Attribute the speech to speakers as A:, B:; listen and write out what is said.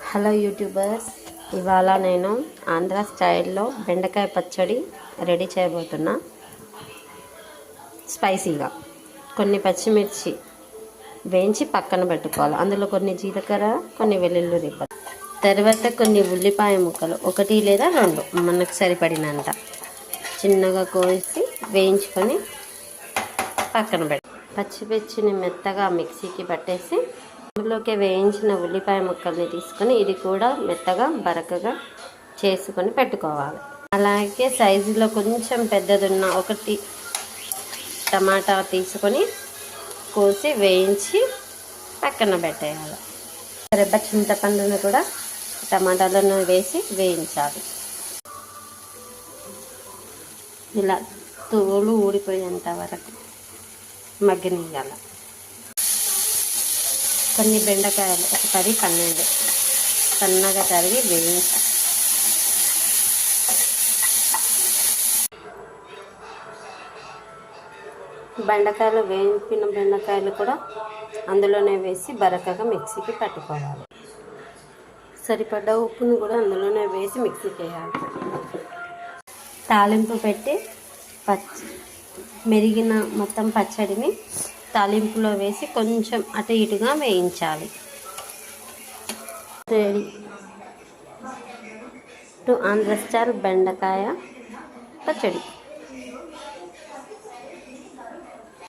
A: Hello YouTubers, ఇవాళ నేను ఆంధ్ర స్టైల్లో బెండకాయ పచ్చడి రెడీ చేయబోతున్నా. స్పైసీగా కొన్ని పచ్చిమిర్చి వేయించి పక్కన పెట్టుకోవాలి. అందులో కొన్ని జీలకర్ర, కొన్ని వెల్లుల్లి రిబ్బలు, తర్వాత కొన్ని ఉల్లిపాయ ముక్కలు, 1 లేదా 2 మనకు సరిపడినంత చిన్నగా కోసి వేయించుకొని పక్కన పెట్టి పచ్చిమిర్చిని మెత్తగా మిక్సీకి పట్టేసి అందులోకి వేయించిన ఉల్లిపాయ ముక్కల్ని తీసుకొని ఇది కూడా మెత్తగా బరకగా చేసుకొని పెట్టుకోవాలి. అలాగే సైజులో కొంచెం పెద్దదున్న 1 టమాటా తీసుకొని కోసి వేయించి పక్కన పెట్టేయాలి. రెబ్బ చింతపండును కూడా టమాటాలను వేసి వేయించాలి. ఇలా తోలు ఊడిపోయేంత వరకు మగ్గనియాలి. కొన్ని బెండకాయలు 10-12 సన్నగా తరిగి వేయించాలి. బెండకాయలు వేయించిన బెండకాయలు కూడా అందులోనే వేసి బరకగా మిక్సీకి పట్టుకోవాలి. సరిపడ్డ ఉప్పును కూడా అందులోనే వేసి మిక్సీకి వేయాలి. తాలింపు పెట్టి మెరిగిన మొత్తం పచ్చడిని తాలింపులో వేసి కొంచెం అటు ఇటుగా వేయించాలి. రెడీ టు ఆంధ్ర స్టైల్ బెండకాయ పచ్చడి.